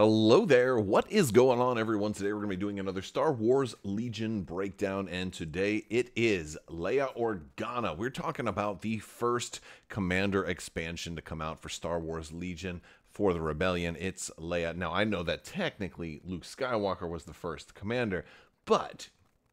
Hello there. What is going on, everyone? Today we're going to be doing another Star Wars Legion breakdown, and today it is Leia Organa. We're talking about the first Commander expansion to come out for Star Wars Legion for the Rebellion. It's Leia. Now, I know that technically Luke Skywalker was the first Commander, but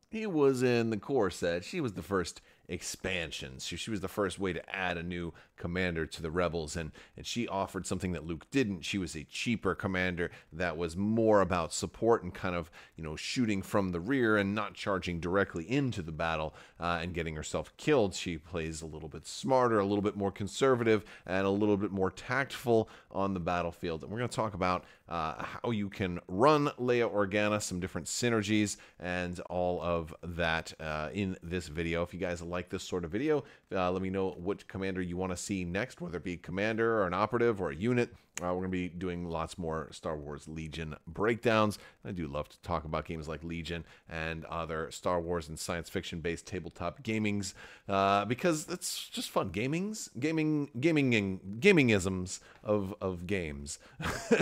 he was in the core set. She was the first expansion. She was the first way to add a new commander to the Rebels, and she offered something that Luke didn't. She was a cheaper commander that was more about support and kind of, shooting from the rear and not charging directly into the battle and getting herself killed. She plays a little bit smarter, a little bit more conservative, and a little bit more tactful on the battlefield. And we're going to talk about how you can run Leia Organa, some different synergies, and all of that in this video. If you guys like this sort of video, let me know which commander you want to see next, whether it be commander or an operative or a unit. We're going to be doing lots more Star Wars Legion breakdowns. I do love to talk about games like Legion and other Star Wars and science fiction based tabletop gamings because it's just fun. Gamingisms of games.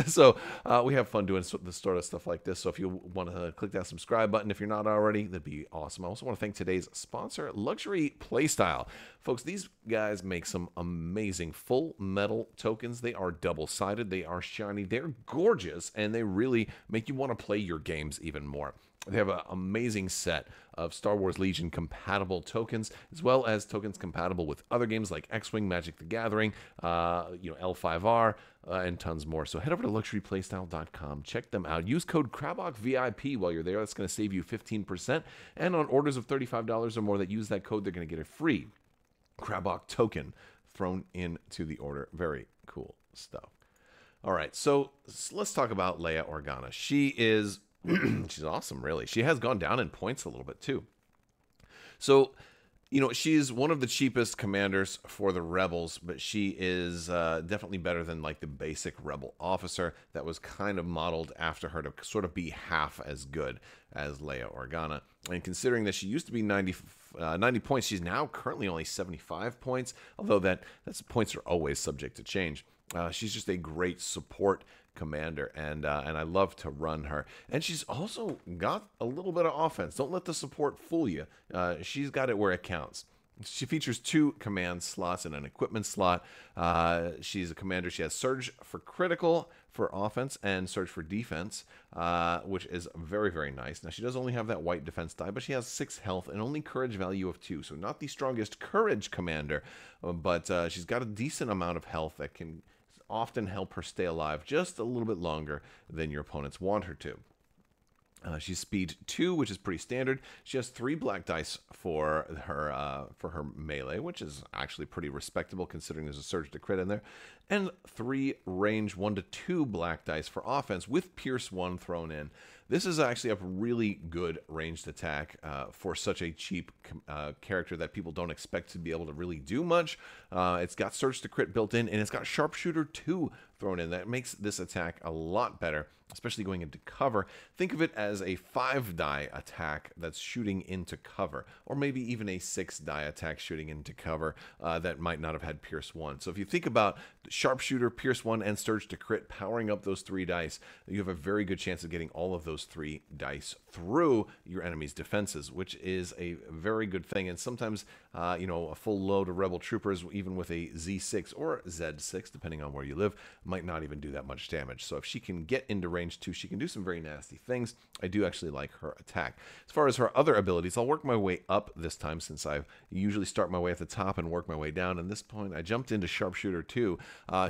So we have fun doing this sort of stuff like this. So if you want to click that subscribe button, if you're not already, that'd be awesome. I also want to thank today's sponsor, Luxury Playstyle. Folks, these guys make some amazing full metal tokens. They are double-sided, they are shiny, they're gorgeous, and they really make you want to play your games even more. They have an amazing set of Star Wars Legion compatible tokens, as well as tokens compatible with other games like X-Wing, Magic the Gathering, L5R, and tons more. So head over to luxuryplaystyle.com. Check them out. Use code Crabbok VIP while you're there. That's going to save you 15%. And on orders of $35 or more that use that code, they're going to get a free Crabbok token thrown into the order. Very cool stuff. All right, so let's talk about Leia Organa. She is she's awesome, really. She has gone down in points a little bit too. So, she's one of the cheapest commanders for the Rebels, but she is definitely better than like the basic Rebel officer that was kind of modeled after her to sort of be half as good as Leia Organa. And considering that she used to be 90 points, she's now currently only 75 points, although that's points are always subject to change. She's just a great support commander, and I love to run her. And she's also got a little bit of offense. Don't let the support fool you. She's got it where it counts. She features 2 command slots and an equipment slot. She's a commander. She has Surge for critical for offense and Surge for defense, which is very, very nice. Now, she does only have that white defense die, but she has 6 health and only courage value of 2. So not the strongest courage commander, but she's got a decent amount of health that can often help her stay alive just a little bit longer than your opponents want her to. She's speed 2, which is pretty standard. She has 3 black dice for her melee, which is actually pretty respectable considering there's a surge to crit in there, and 3 range 1 to 2 black dice for offense with Pierce 1 thrown in. This is actually a really good ranged attack for such a cheap character that people don't expect to be able to really do much. It's got Surge to Crit built in, and it's got Sharpshooter 2 thrown in. That makes this attack a lot better, especially going into cover. Think of it as a 5-die attack that's shooting into cover, or maybe even a 6-die attack shooting into cover that might not have had Pierce 1. So if you think about Sharpshooter, Pierce 1, and Surge to Crit powering up those 3 dice, you have a very good chance of getting all of those 3 dice through your enemy's defenses, which is a very good thing. And sometimes, a full load of Rebel troopers, even with a Z6 or Z6, depending on where you live, might not even do that much damage. So if she can get into range 2, she can do some very nasty things. I do actually like her attack. As far as her other abilities, I'll work my way up this time, since I usually start my way at the top and work my way down. At this point, I jumped into Sharpshooter 2.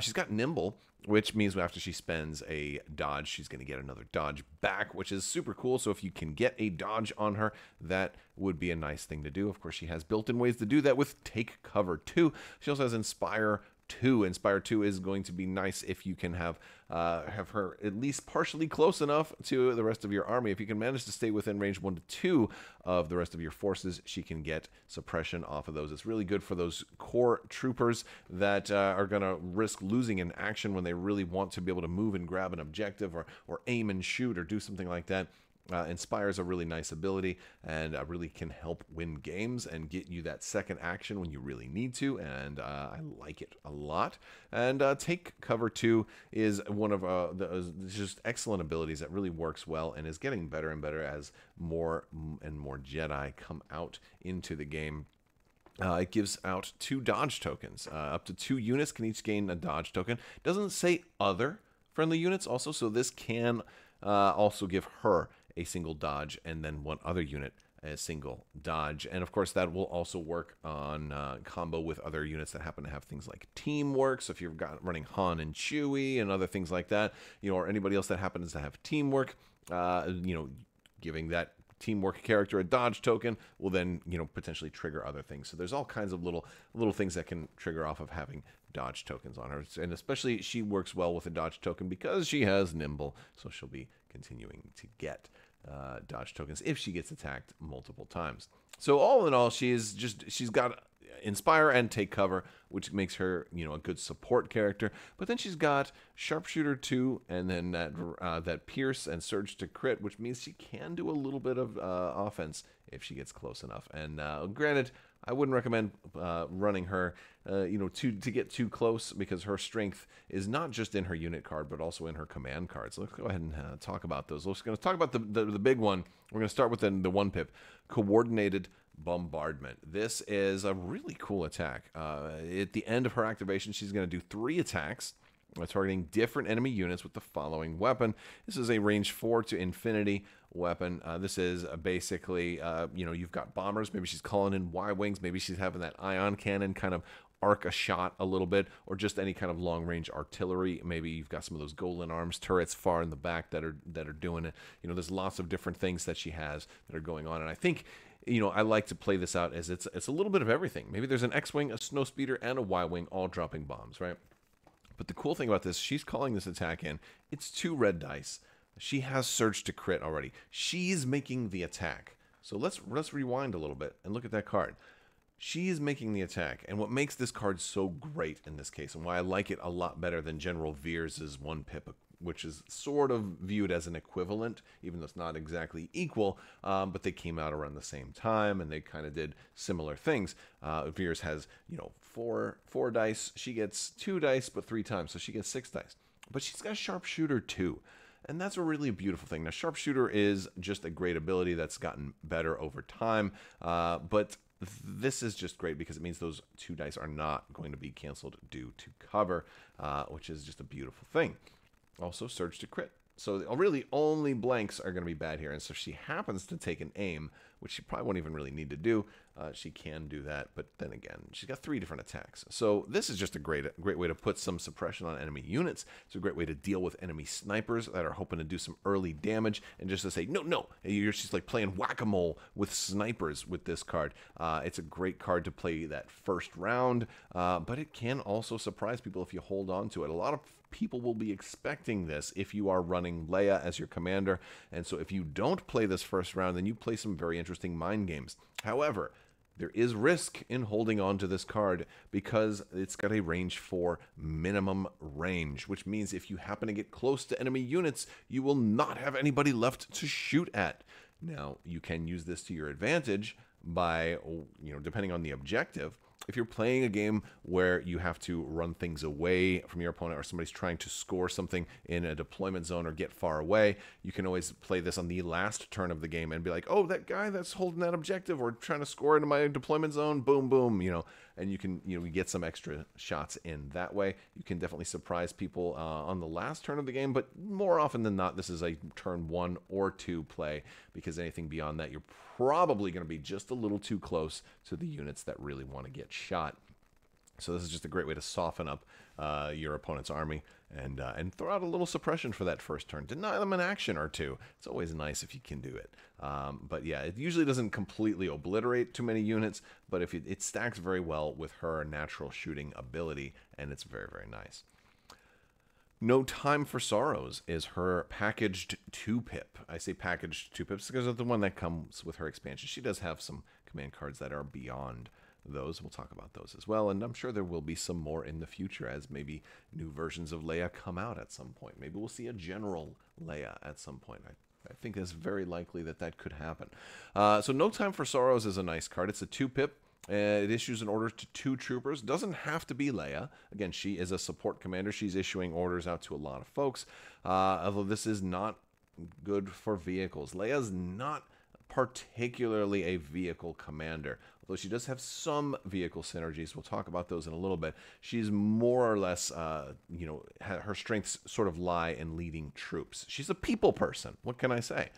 She's got Nimble, which means after she spends a dodge, she's going to get another dodge back, which is super cool. So if you can get a dodge on her, that would be a nice thing to do. Of course, she has built-in ways to do that with Take Cover 2. She also has Inspire 2. Inspire 2 is going to be nice if you can have her at least partially close enough to the rest of your army. If you can manage to stay within range 1 to 2 of the rest of your forces, she can get suppression off of those. It's really good for those core troopers that are going to risk losing in action when they really want to be able to move and grab an objective, or aim and shoot or do something like that. Inspire is a really nice ability and really can help win games and get you that second action when you really need to, and I like it a lot. And Take Cover 2 is one of the just excellent abilities that really works well and is getting better and better as more and more Jedi come out into the game. It gives out 2 dodge tokens. Up to 2 units can each gain a dodge token. Doesn't say other friendly units also, so this can also give her a single dodge and then one other unit a single dodge. And of course that will also work on combo with other units that happen to have things like teamwork. So if you've got running Han and Chewie and other things like that, or anybody else that happens to have teamwork, giving that teamwork character a dodge token will then potentially trigger other things. So there's all kinds of little things that can trigger off of having dodge tokens on her, and especially she works well with a dodge token because she has nimble, so she'll be continuing to get dodge tokens if she gets attacked multiple times. So all in all, she's got Inspire and Take Cover, which makes her a good support character. But then she's got Sharpshooter 2, and then that Pierce and Surge to Crit, which means she can do a little bit of offense if she gets close enough. And granted, I wouldn't recommend running her to get too close, because her strength is not just in her unit card but also in her command card. So let's go ahead and talk about those. Let's going to talk about the big one. We're going to start with the 1-pip, Coordinated Bombardment. This is a really cool attack. At the end of her activation, she's going to do 3 attacks targeting different enemy units with the following weapon. This is a range 4 to infinity weapon. This is basically, you've got bombers. Maybe she's calling in Y-wings. Maybe she's having that ion cannon kind of arc a shot a little bit, or just any kind of long-range artillery. Maybe you've got some of those Golan Arms turrets far in the back that are doing it. There's lots of different things that she has that are going on, and I think I like to play this out as it's a little bit of everything. Maybe there's an X-wing, a snowspeeder, and a Y-wing all dropping bombs, right? But the cool thing about this, she's calling this attack in. It's 2 red dice. She has Surge to Crit already. She's making the attack. So let's rewind a little bit and look at that card. She is making the attack, and what makes this card so great in this case, and why I like it a lot better than General Veers' 1-pip, which is sort of viewed as an equivalent, even though it's not exactly equal, but they came out around the same time, and they kind of did similar things. Veers has, 4 dice. She gets 2 dice, but 3 times, so she gets 6 dice. But she's got Sharpshooter 2, and that's a really beautiful thing. Now, Sharpshooter is just a great ability that's gotten better over time, but this is just great because it means those 2 dice are not going to be canceled due to cover, which is just a beautiful thing. Also, Surge to Crit. So really only blanks are going to be bad here. And so if she happens to take an aim, which she probably won't even really need to do, she can do that. But then again, she's got 3 different attacks. So this is just a great way to put some suppression on enemy units. It's a great way to deal with enemy snipers that are hoping to do some early damage, and just to say, no. You're just like playing whack-a-mole with snipers with this card. It's a great card to play that first round, but it can also surprise people if you hold on to it. A lot of people will be expecting this if you are running Leia as your commander, and so if you don't play this first round, then you play some very interesting mind games. However, there is risk in holding on to this card because it's got a range 4 minimum range, which means if you happen to get close to enemy units, you will not have anybody left to shoot at. Now, you can use this to your advantage by, depending on the objective. If you're playing a game where you have to run things away from your opponent, or somebody's trying to score something in a deployment zone or get far away, you can always play this on the last turn of the game and be like, oh, that guy that's holding that objective or trying to score into my deployment zone, boom, boom, and you can get some extra shots in that way. You can definitely surprise people on the last turn of the game, but more often than not, this is a turn 1 or 2 play, because anything beyond that, you're probably going to be just a little too close to the units that really want to get shot. So this is just a great way to soften up your opponent's army and throw out a little suppression for that first turn. Deny them an action or 2. It's always nice if you can do it. But yeah, it usually doesn't completely obliterate too many units, but if it stacks very well with her natural shooting ability, and it's very, very nice. No Time for Sorrows is her packaged 2-pip. I say packaged 2-pips because of the one that comes with her expansion. She does have some command cards that are beyond those. We'll talk about those as well, and I'm sure there will be some more in the future as maybe new versions of Leia come out at some point. Maybe we'll see a General Leia at some point. I think it's very likely that that could happen. So No Time for Sorrows is a nice card. It's a 2-pip. It issues an order to 2 troopers. Doesn't have to be Leia. Again, she is a support commander. She's issuing orders out to a lot of folks. Although this is not good for vehicles. Leia's not particularly a vehicle commander. Although she does have some vehicle synergies. We'll talk about those in a little bit. She's more or less, her strengths sort of lie in leading troops. She's a people person. What can I say?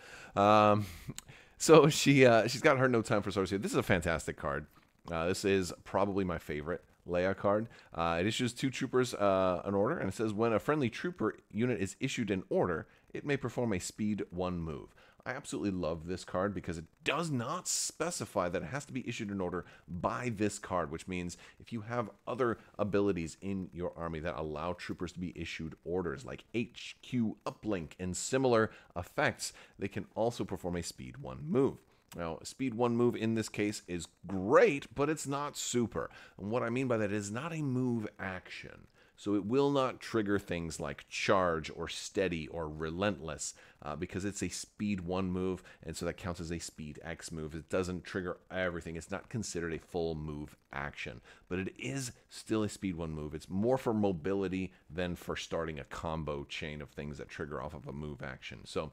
So she's got her No Time for Sorrows here. This is a fantastic card. This is probably my favorite Leia card. It issues 2 troopers an order, and it says when a friendly trooper unit is issued an order, it may perform a speed 1 move. I absolutely love this card because it does not specify that it has to be issued an order by this card, which means if you have other abilities in your army that allow troopers to be issued orders like HQ uplink and similar effects, they can also perform a speed 1 move. Now, speed 1 move in this case is great, but it's not super. And what I mean by that is not a move action. So it will not trigger things like charge or steady or relentless because it's a speed 1 move, and so that counts as a speed X move. It doesn't trigger everything. It's not considered a full move action, but it is still a speed 1 move. It's more for mobility than for starting a combo chain of things that trigger off of a move action. So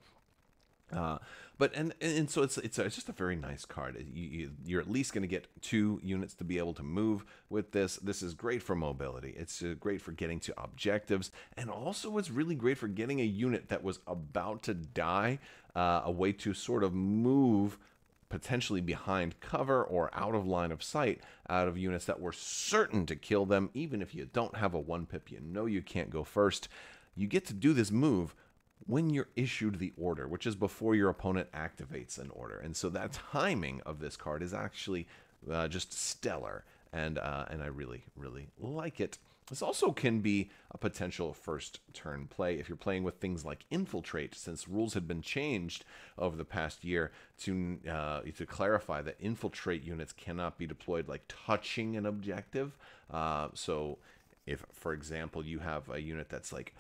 so it's just a very nice card. You're at least going to get 2 units to be able to move with this. This is great for mobility. It's great for getting to objectives, and also it's really great for getting a unit that was about to die a way to sort of move potentially behind cover or out of line of sight out of units that were certain to kill them. Even if you don't have a 1-pip, you know you can't go first. You get to do this move when you're issued the order, which is before your opponent activates an order. And so that timing of this card is actually just stellar, and I really, really like it. This also can be a potential first turn play if you're playing with things like Infiltrate, since rules had been changed over the past year to clarify that Infiltrate units cannot be deployed like touching an objective. So if, for example, you have a unit that's like,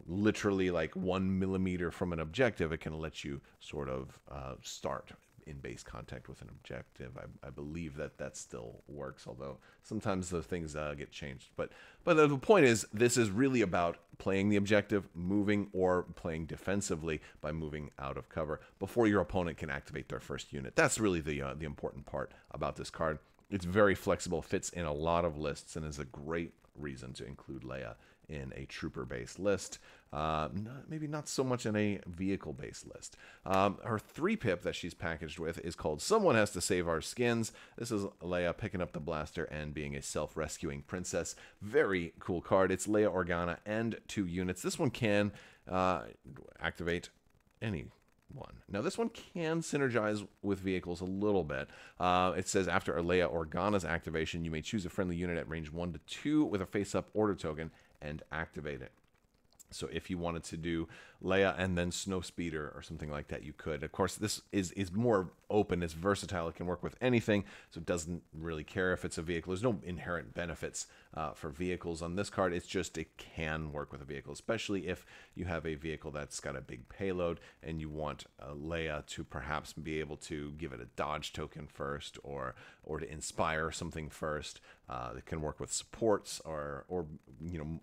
literally like 1 millimeter from an objective, it can let you sort of start in base contact with an objective. I believe that still works, although sometimes the things get changed. But the point is, this is really about playing the objective, moving, or playing defensively by moving out of cover before your opponent can activate their first unit. That's really the important part about this card. It's very flexible, fits in a lot of lists, and is a great reason to include Leia in a trooper-based list. Maybe not so much in a vehicle-based list. Her 3-pip that she's packaged with is called Someone Has to Save Our Skins. This is Leia picking up the blaster and being a self-rescuing princess. Very cool card. It's Leia Organa and 2 units. This one can activate any one. Now, this one can synergize with vehicles a little bit. It says after Leia Organa's activation, you may choose a friendly unit at range 1 to 2 with a face-up order token and activate it. So if you wanted to do Leia and then Snowspeeder or something like that, you could. Of course, this is more open. It's versatile. It can work with anything, so it doesn't really care if it's a vehicle. There's no inherent benefits for vehicles on this card. It's just it can work with a vehicle, especially if you have a vehicle that's got a big payload and you want Leia to perhaps be able to give it a dodge token first or to inspire something first. It can work with supports or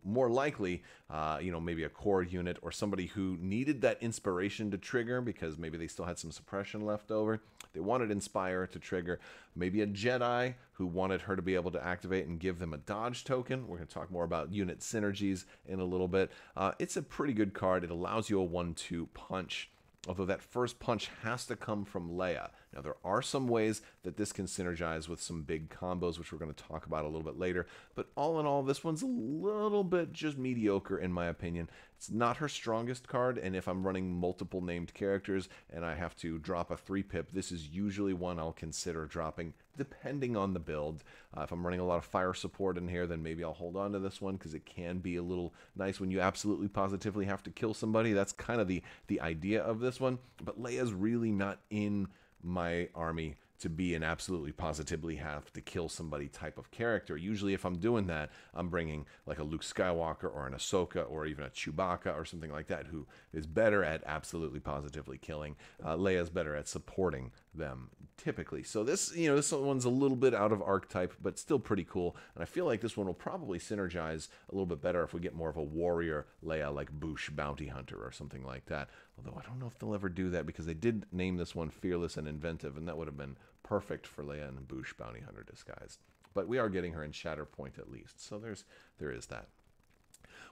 more likely, maybe a core unit or somebody who needed that inspiration to trigger because maybe they still had some suppression left over. They wanted Inspire to trigger. Maybe a Jedi who wanted her to be able to activate and give them a dodge token. We're going to talk more about unit synergies in a little bit. It's a pretty good card. It allows you a 1-2 punch, although that first punch has to come from Leia. Now, there are some ways that this can synergize with some big combos, which we're going to talk about a little bit later. But all in all, this one's a little bit just mediocre, in my opinion. It's not her strongest card, and if I'm running multiple named characters and I have to drop a 3-pip, this is usually one I'll consider dropping, depending on the build. If I'm running a lot of fire support in here, then maybe I'll hold on to this one, because it can be a little nice when you absolutely positively have to kill somebody. That's kind of the idea of this one. But Leia's really not in my army to be an absolutely positively have to kill somebody type of character. Usually if I'm doing that, I'm bringing like a Luke Skywalker or an Ahsoka or even a Chewbacca or something like that who is better at absolutely positively killing. Leia's better at supporting them typically. So this, you know, this one's a little bit out of archetype, but still pretty cool. And I feel like this one will probably synergize a little bit better if we get more of a warrior Leia, like Boushh Bounty Hunter or something like that. Although I don't know if they'll ever do that because they did name this one Fearless and Inventive, and that would have been perfect for Leia and Boushh Bounty Hunter disguise. But we are getting her in Shatterpoint at least, so there is that.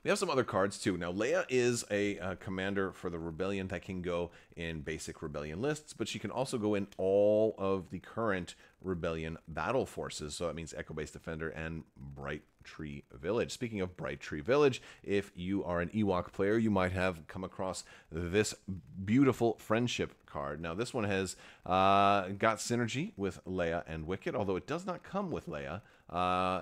We have some other cards too. Now, Leia is a commander for the Rebellion that can go in basic Rebellion lists, but she can also go in all of the current Rebellion battle forces. So that means Echo Base Defender and Bright Tree Village. Speaking of Bright Tree Village, if you are an Ewok player, you might have come across this beautiful friendship card. Now, this one has got synergy with Leia and Wicket, although it does not come with Leia.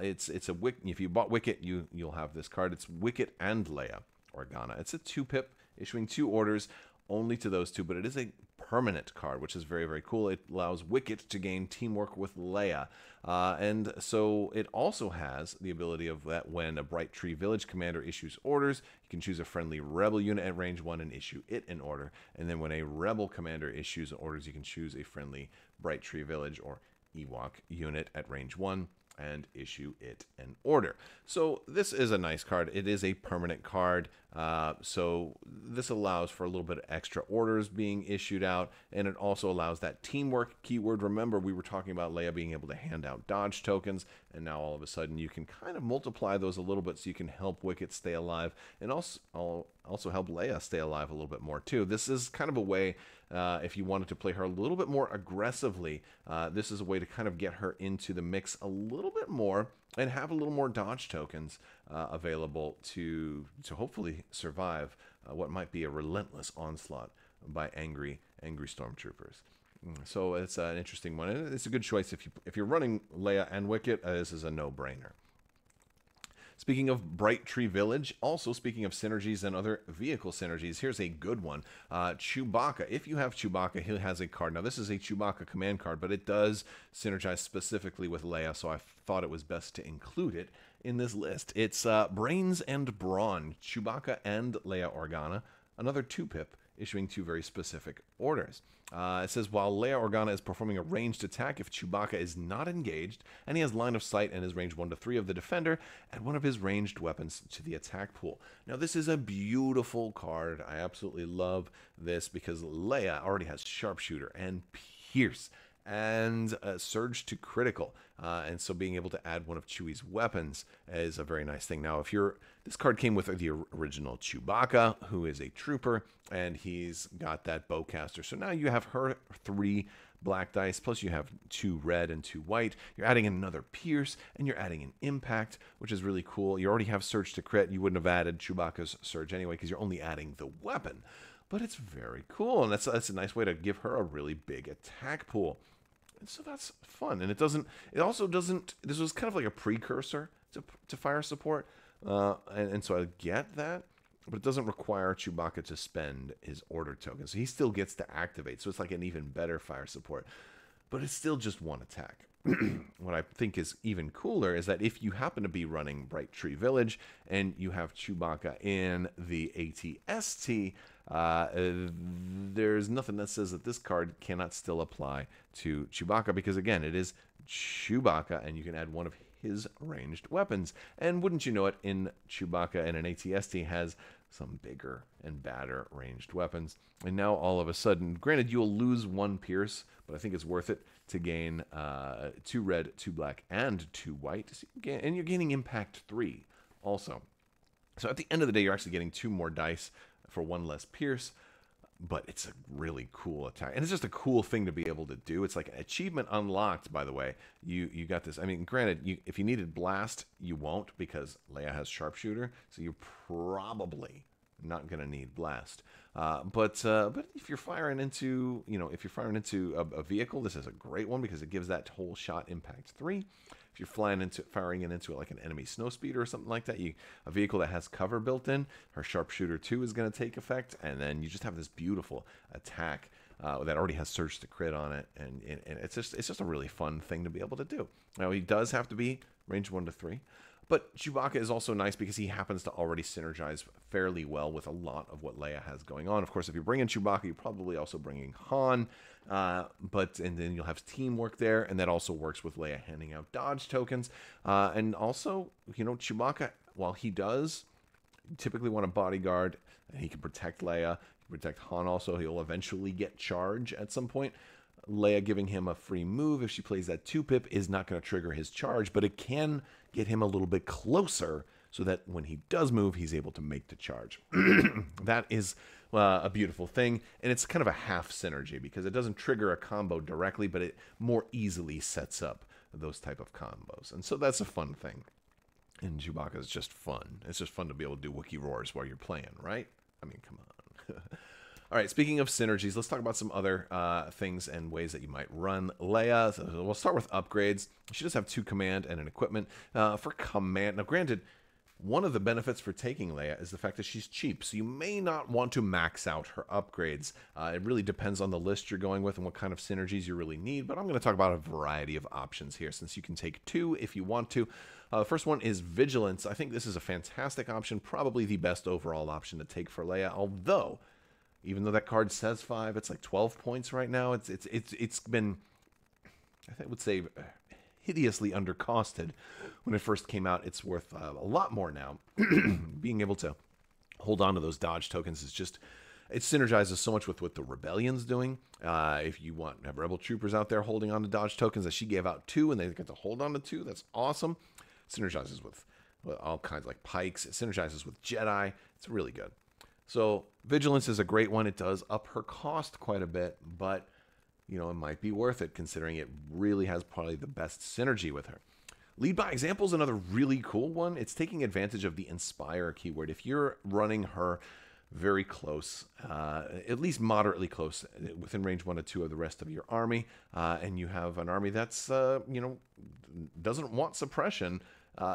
It's a Wicket. If you bought Wicket, you'll have this card. It's Wicket and Leia Organa. It's a 2-pip, issuing 2 orders only to those 2, but it is a permanent card, which is very, very cool. It allows Wicket to gain teamwork with Leia. And so it also has the ability of that when a Bright Tree Village commander issues orders, you can choose a friendly Rebel unit at range 1 and issue it an order. And then when a Rebel commander issues orders, you can choose a friendly Bright Tree Village or Ewok unit at range 1 and issue it an order. So this is a nice card. It is a permanent card. So this allows for a little bit of extra orders being issued out, and it also allows that teamwork keyword. Remember, we were talking about Leia being able to hand out dodge tokens, and now all of a sudden you can kind of multiply those a little bit so you can help Wicket stay alive, and also help Leia stay alive a little bit more too. This is kind of a way, if you wanted to play her a little bit more aggressively, this is a way to kind of get her into the mix a little bit more and have a little more dodge tokens available to hopefully survive what might be a relentless onslaught by angry stormtroopers. So it's an interesting one. And it's a good choice if you're running Leia and Wicket. This is a no-brainer. Speaking of Bright Tree Village, also speaking of synergies and other vehicle synergies, here's a good one. Chewbacca. If you have Chewbacca, he has a card. Now, this is a Chewbacca command card, but it does synergize specifically with Leia, so I thought it was best to include it in this list. It's Brains and Brawn, Chewbacca and Leia Organa, another 2-pip, issuing 2 very specific orders. It says, while Leia Organa is performing a ranged attack, if Chewbacca is not engaged, and he has line of sight and is range 1 to 3 of the defender, add one of his ranged weapons to the attack pool. Now, this is a beautiful card. I absolutely love this because Leia already has Sharpshooter and Pierce and Surge to Critical. And so being able to add one of Chewie's weapons is a very nice thing. Now, this card came with the original Chewbacca, who is a trooper, and he's got that bowcaster. So now you have her 3 black dice, plus you have 2 red and 2 white. You're adding another Pierce, and you're adding an Impact, which is really cool. You already have Surge to Crit. You wouldn't have added Chewbacca's Surge anyway, because you're only adding the weapon. But it's very cool, and that's a nice way to give her a really big attack pool. And so that's fun. And it also doesn't, this was kind of like a precursor to fire support. And so I get that, but it doesn't require Chewbacca to spend his order token. So he still gets to activate. So it's like an even better fire support, but it's still just 1 attack. What I think is even cooler is that if you happen to be running Bright Tree Village and you have Chewbacca in the ATST, there's nothing that says that this card cannot still apply to Chewbacca because, again, it is Chewbacca and you can add one of his ranged weapons. And wouldn't you know it, in Chewbacca and an ATST has some bigger and badder ranged weapons. And now all of a sudden, granted, you'll lose 1 Pierce, but I think it's worth it to gain 2 red, 2 black, and 2 white. And you're gaining Impact 3 also. So at the end of the day, you're actually getting 2 more dice for 1 less Pierce. But it's a really cool attack. And it's just a cool thing to be able to do. It's like an achievement unlocked, by the way. You got this. I mean, granted, if you needed Blast, you won't because Leia has Sharpshooter. So you're probably not going to need Blast. But if you're firing into, a vehicle, this is a great one because it gives that whole shot Impact 3. If you're firing it into like an enemy snowspeeder or something like that, a vehicle that has cover built in, her Sharpshooter 2 is going to take effect, and then you just have this beautiful attack that already has Surge to Crit on it, and it's just a really fun thing to be able to do. Now he does have to be range 1 to 3. But Chewbacca is also nice because he happens to already synergize fairly well with a lot of what Leia has going on. Of course, if you're bringing Chewbacca, you're probably also bringing Han, and then you'll have teamwork there, and that also works with Leia handing out dodge tokens. And also, Chewbacca, while he does typically want a bodyguard, he can protect Leia, he can protect Han also. He'll eventually get charge at some point. Leia giving him a free move if she plays that 2-pip is not going to trigger his charge, but it can get him a little bit closer so that when he does move, he's able to make the charge. That is a beautiful thing, and it's kind of a half synergy because it doesn't trigger a combo directly, but it more easily sets up those type of combos, and so that's a fun thing. And Chewbacca is just fun. It's just fun to be able to do Wookiee roars while you're playing, right? I mean, come on. All right, speaking of synergies, let's talk about some other things and ways that you might run Leia. So we'll start with upgrades. She does have 2 command and an equipment. For command, now granted, one of the benefits for taking Leia is the fact that she's cheap, so you may not want to max out her upgrades. It really depends on the list you're going with and what kind of synergies you really need, but I'm going to talk about a variety of options here since you can take 2 if you want to. The first one is Vigilance. I think this is a fantastic option, probably the best overall option to take for Leia, although even though that card says 5, it's like 12 points right now. It's been, I would say, hideously undercosted when it first came out. It's worth a lot more now. Being able to hold on to those dodge tokens is just, it synergizes so much with what the Rebellion's doing. If you want to have Rebel troopers out there holding on to dodge tokens, that she gave out 2 and they get to hold on to 2, that's awesome. Synergizes with all kinds like pikes. It synergizes with Jedi. It's really good. So Vigilance is a great one. It does up her cost quite a bit, but it might be worth it considering it really has probably the best synergy with her. Lead by Example is another really cool one. It's taking advantage of the Inspire keyword. If you're running her very close, at least moderately close, within range 1 to 2 of the rest of your army, and you have an army that's, doesn't want suppression,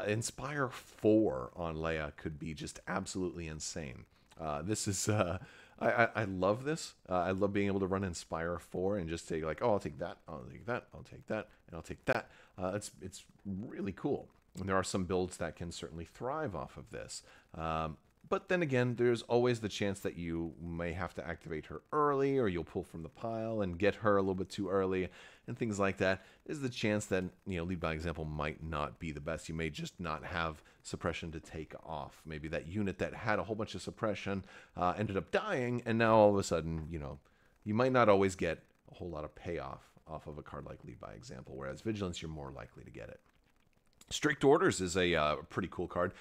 Inspire 4 on Leia could be just absolutely insane. This is, I love this. I love being able to run Inspire 4 and just say like, oh, I'll take that, I'll take that, I'll take that, and I'll take that. It's really cool. And there are some builds that can certainly thrive off of this. But then again, there's always the chance that you may have to activate her early, or you'll pull from the pile and get her a little bit too early, and things like that. There's the chance that, Lead by Example might not be the best. You may just not have suppression to take off. Maybe that unit that had a whole bunch of suppression ended up dying, and now all of a sudden, you might not always get a whole lot of payoff off of a card like Lead by Example, whereas Vigilance, you're more likely to get it. Strict Orders is a pretty cool card.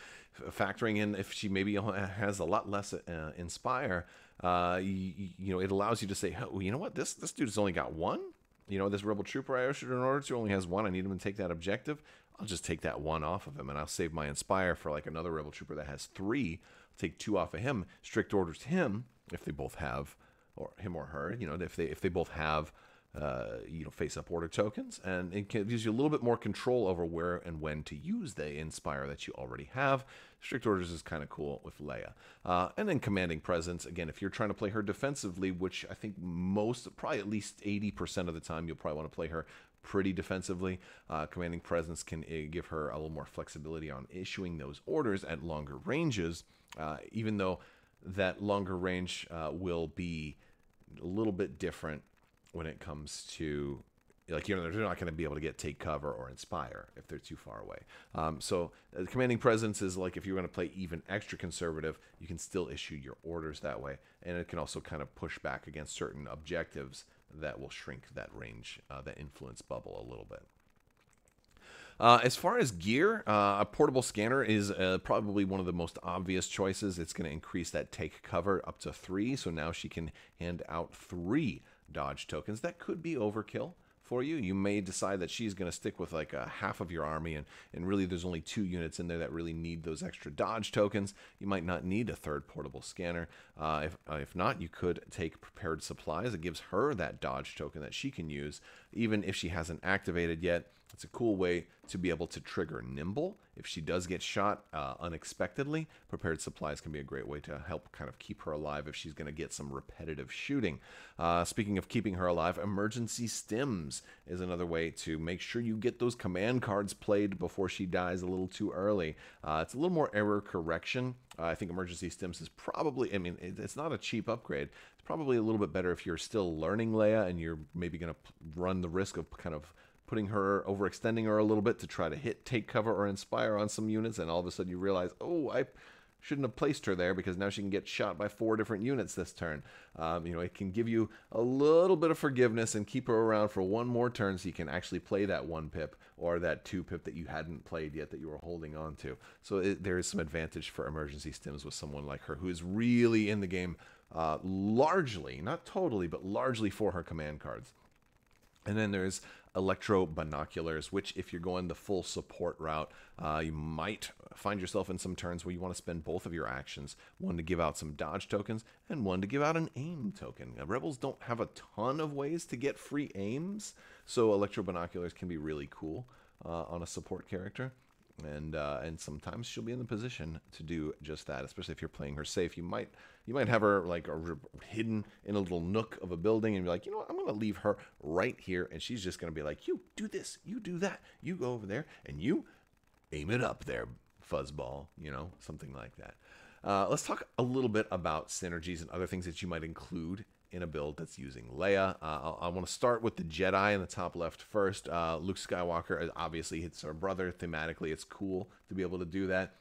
Factoring in if she maybe has a lot less Inspire, it allows you to say, oh, you know what, this dude's only got 1. This Rebel Trooper I issued an order to only has 1. I need him to take that objective. I'll just take that 1 off of him, and I'll save my Inspire for like another Rebel Trooper that has 3. I'll take 2 off of him. Strict Orders him if they both have, or him or her. If they both have face-up order tokens, and it gives you a little bit more control over where and when to use the Inspire that you already have. Strict Orders is kind of cool with Leia. And then Commanding Presence, again, if you're trying to play her defensively, which I think probably at least 80% of the time, you'll probably want to play her pretty defensively. Commanding Presence can give her a little more flexibility on issuing those orders at longer ranges, even though that longer range will be a little bit different when it comes to, they're not going to be able to take cover or Inspire if they're too far away. So Commanding Presence is like if you're going to play even extra conservative, you can still issue your orders that way. And it can also kind of push back against certain objectives that will shrink that range, that influence bubble a little bit. As far as gear, a portable scanner is probably one of the most obvious choices. It's going to increase that take cover up to 3. So now she can hand out 3 dodge tokens. That could be overkill for you. You may decide that she's going to stick with like half of your army, and really there's only 2 units in there that really need those extra dodge tokens. You might not need a 3rd portable scanner. If not, you could take Prepared Supplies. It gives her that dodge token that she can use even if she hasn't activated yet. It's a cool way to be able to trigger Nimble. If she does get shot unexpectedly, prepared supplies can be a great way to help kind of keep her alive if she's going to get some repetitive shooting. Speaking of keeping her alive, emergency stims is another way to make sure you get those command cards played before she dies a little too early. It's a little more error correction. I think emergency stims is probably, I mean, it's not a cheap upgrade. It's probably a little bit better if you're still learning Leia and you're maybe going to run the risk of kind of putting her, overextending her a little bit to try to take cover or inspire on some units, and all of a sudden you realize, oh, I shouldn't have placed her there because now she can get shot by 4 different units this turn. It can give you a little bit of forgiveness and keep her around for one more turn so you can actually play that 1 pip or that 2 pip that you hadn't played yet that you were holding on to. So there is some advantage for emergency stims with someone like her who is really in the game largely, not totally, but largely for her command cards. And then there's electro binoculars, which if you're going the full support route, you might find yourself in some turns where you want to spend both of your actions, one to give out some dodge tokens and one to give out an aim token. Rebels don't have a ton of ways to get free aims, so electro binoculars can be really cool on a support character. And sometimes she'll be in the position to do just that, especially if you're playing her safe. You might have her like hidden in a little nook of a building and be like, you know what, I'm going to leave her right here, and she's just going to be like, you do this, you do that, you go over there, and you aim it up there, fuzzball, something like that. Let's talk a little bit about synergies and other things that you might include in a build that's using Leia. I want to start with the Jedi in the top left first. Luke Skywalker, obviously, it's her brother. Thematically, it's cool to be able to do that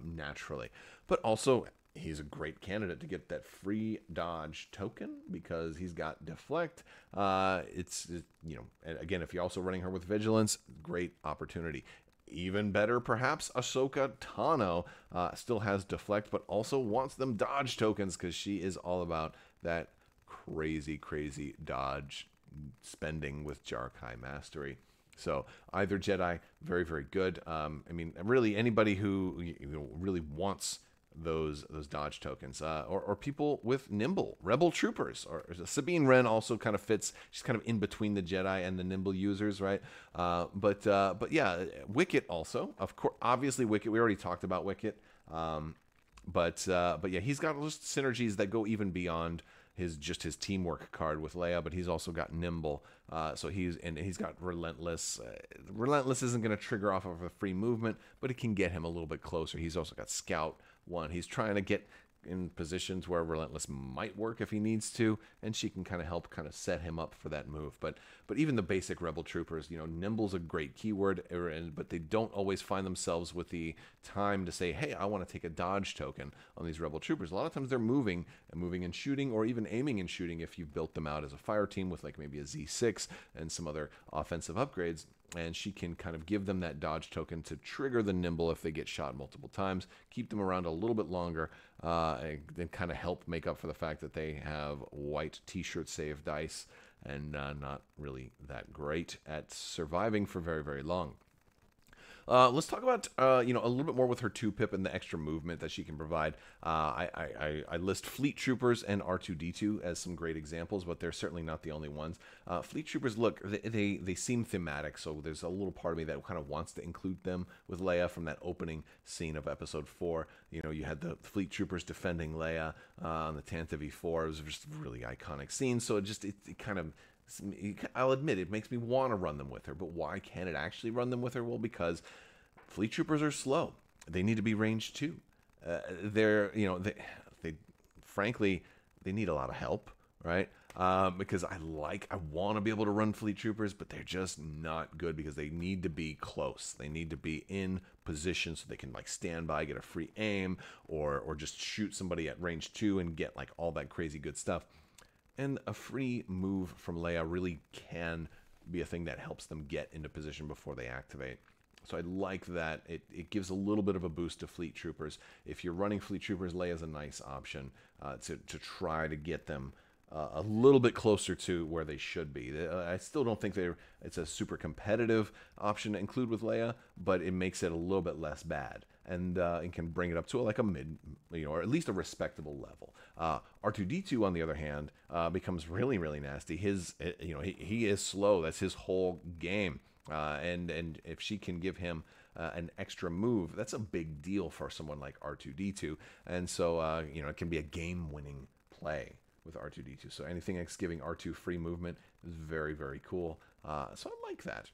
naturally. But also, he's a great candidate to get that free dodge token because he's got deflect. And again, if you're also running her with vigilance, great opportunity. Even better, perhaps, Ahsoka Tano still has deflect, but also wants them dodge tokens because she is all about that crazy dodge spending with Jarkai Mastery. So either Jedi, very, very good. Really anybody who really wants those dodge tokens, or people with Nimble, Rebel Troopers, or Sabine Wren also kind of fits. She's kind of in between the Jedi and the Nimble users, right? But yeah, Wicket also, of course, obviously Wicket. We already talked about Wicket, but yeah, he's got just synergies that go even beyond his teamwork card with Leia, but he's also got Nimble, so he's got Relentless. Relentless isn't going to trigger off of a free movement, but it can get him a little bit closer. He's also got Scout 1. He's trying to get in positions where Relentless might work if he needs to, and she can kind of help set him up for that move. But even the basic Rebel Troopers, Nimble's a great keyword, but they don't always find themselves with the time to say, hey, I want to take a dodge token on these Rebel Troopers. A lot of times they're moving and shooting, or even aiming and shooting if you've built them out as a fire team with like maybe a Z6 and some other offensive upgrades. And she can kind of give them that dodge token to trigger the Nimble if they get shot multiple times, keep them around a little bit longer, and then kind of help make up for the fact that they have white t-shirt save dice and not really that great at surviving for very, very long. Let's talk about a little bit more with her 2-pip and the extra movement that she can provide. I list Fleet Troopers and R2-D2 as some great examples, but they're certainly not the only ones. Fleet Troopers, look, they seem thematic, so there's a little part of me that kind of wants to include them with Leia from that opening scene of Episode 4. You had the Fleet Troopers defending Leia on the Tantive 4. It was just a really iconic scene, so it kind of, I'll admit, it makes me want to run them with her, but why can't it actually run them with her? Well, because Fleet Troopers are slow. They need to be range 2. Frankly, they need a lot of help, right? Because I want to be able to run Fleet Troopers, but they're just not good because they need to be close. They need to be in position so they can like stand by, get a free aim, or just shoot somebody at range 2 and get like all that crazy good stuff. And a free move from Leia really can be a thing that helps them get into position before they activate. So I like that. It gives a little bit of a boost to Fleet Troopers. If you're running Fleet Troopers, Leia's a nice option to try to get them a little bit closer to where they should be. I still don't think it's a super competitive option to include with Leia, but it makes it a little bit less bad. And can bring it up to like a mid, or at least a respectable level. R2-D2, on the other hand, becomes really, really nasty. He is slow. That's his whole game. And if she can give him an extra move, that's a big deal for someone like R2D2. And so, it can be a game-winning play with R2D2. So anything that's giving R2 free movement is very, very cool. So I like that.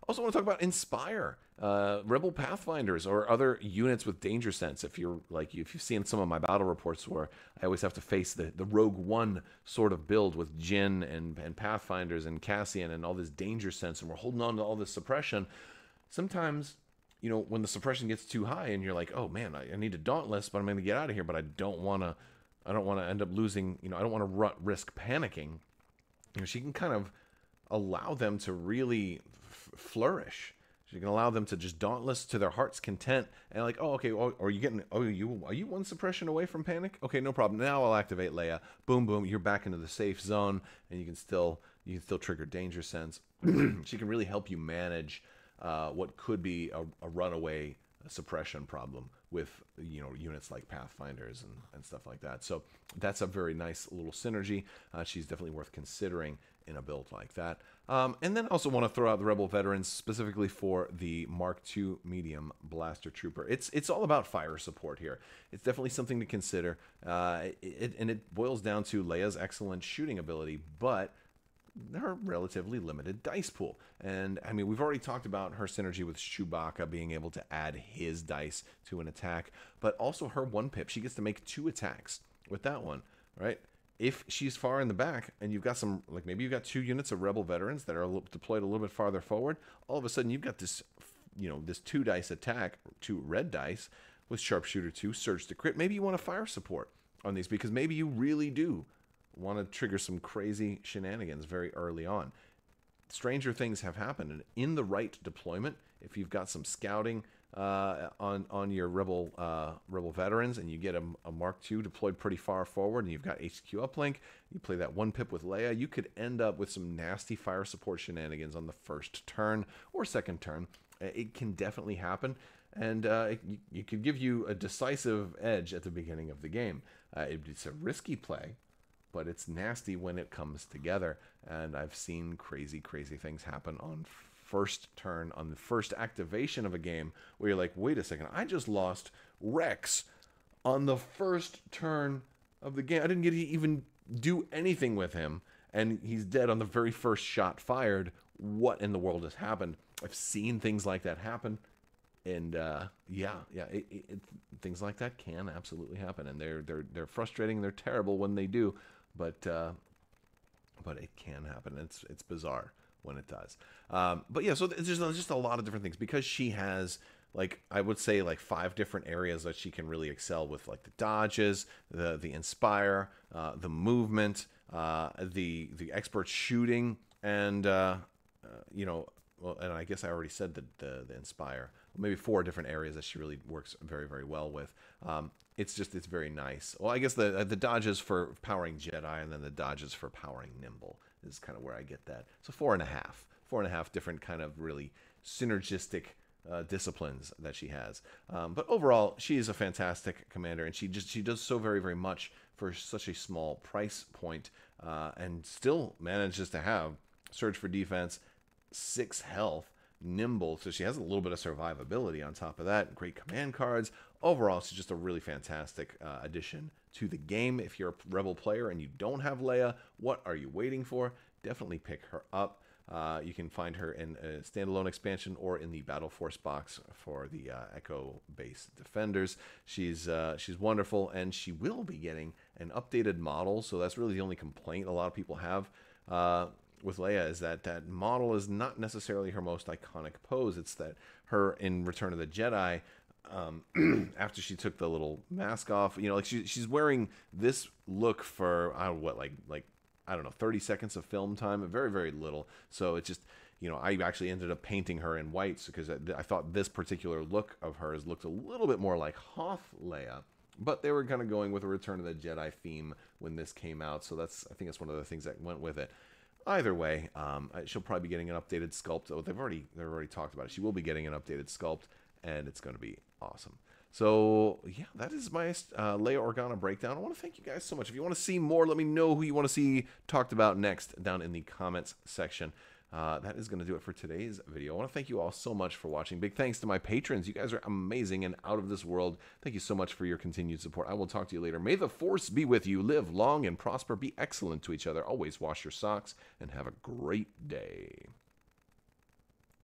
Also want to talk about Inspire, Rebel Pathfinders, or other units with danger sense. If you've seen some of my battle reports where I always have to face the Rogue One sort of build with Jyn and Pathfinders and Cassian and all this danger sense, and we're holding on to all this suppression. Sometimes, when the suppression gets too high and you're like, oh man, I need a Dauntless, but I'm going to get out of here, but I don't want to end up losing, I don't want to risk panicking. She can kind of allow them to really flourish. She can allow them to just Dauntless to their heart's content, and like, oh, okay, are you one suppression away from panic? Okay, no problem. Now I'll activate Leia. Boom, boom. You're back into the safe zone, and you can still trigger danger sense. She can really help you manage what could be a runaway suppression problem with units like Pathfinders and stuff like that. So that's a very nice little synergy. She's definitely worth considering in a build like that. And then also want to throw out the Rebel Veterans specifically for the Mark II Medium Blaster Trooper. It's all about fire support here. It's definitely something to consider. And it boils down to Leia's excellent shooting ability, but her relatively limited dice pool. And I mean, we've already talked about her synergy with Chewbacca being able to add his dice to an attack, but also her one pip. She gets to make 2 attacks with that one, right? If she's far in the back and you've got some, like maybe you've got 2 units of Rebel Veterans that are deployed a little bit farther forward, all of a sudden you've got this, this 2 dice attack, 2 red dice with Sharpshooter 2, Surge to Crit. Maybe you want to fire support on these because maybe you really do want to trigger some crazy shenanigans very early on. Stranger things have happened, and in the right deployment, if you've got some scouting on your Rebel Veterans, and you get a Mark II deployed pretty far forward, and you've got HQ uplink, you play that one pip with Leia, you could end up with some nasty fire support shenanigans on the first turn or second turn. It can definitely happen, and it could give you a decisive edge at the beginning of the game. It's a risky play, but it's nasty when it comes together. And I've seen crazy, crazy things happen on first turn, on the first activation of a game, where you're like, wait a second, I just lost Rex on the first turn of the game. I didn't get to even do anything with him, and he's dead on the very first shot fired. What in the world has happened? I've seen things like that happen. And things like that can absolutely happen, and they're frustrating. They're terrible when they do, but it can happen. It's bizarre when it does. But yeah, so there's just a lot of different things because she has, like, I would say like 5 different areas that she can really excel with, like the dodges, the inspire, the movement, the expert shooting, and well, and I guess I already said the inspire. Maybe 4 different areas that she really works very, very well with. It's very nice. Well, I guess the dodges for powering Jedi, and then the dodges for powering Nimble is kind of where I get that. So 4.5 different kind of really synergistic disciplines that she has. But overall, she is a fantastic commander, and she does so very, very much for such a small price point, and still manages to have Surge for defense, 6 health, nimble, so she has a little bit of survivability on top of that. Great command cards. Overall, she's just a really fantastic addition to the game. If you're a Rebel player and you don't have Leia, what are you waiting for? Definitely pick her up. You can find her in a standalone expansion or in the Battle Force box for the Echo base defenders. She's wonderful, and she will be getting an updated model. So that's really the only complaint a lot of people have with Leia, is that model is not necessarily her most iconic pose. It's that her in Return of the Jedi, after she took the little mask off, like she's wearing this look for I don't know, 30 seconds of film time, very, very little. So it's just, I actually ended up painting her in whites because I thought this particular look of hers looked a little bit more like Hoth Leia. But they were kind of going with a Return of the Jedi theme when this came out. So I think that's one of the things that went with it. Either way, she'll probably be getting an updated sculpt. Oh, they've already talked about it. She will be getting an updated sculpt, and it's going to be awesome. So, yeah, that is my Leia Organa breakdown. I want to thank you guys so much. If you want to see more, let me know who you want to see talked about next down in the comments section. that is going to do it for today's video. I want to thank you all so much for watching. Big thanks to my patrons. You guys are amazing and out of this world. Thank you so much for your continued support. I will talk to you later. May the force be with you. Live long and prosper. Be excellent to each other. Always wash your socks and have a great day.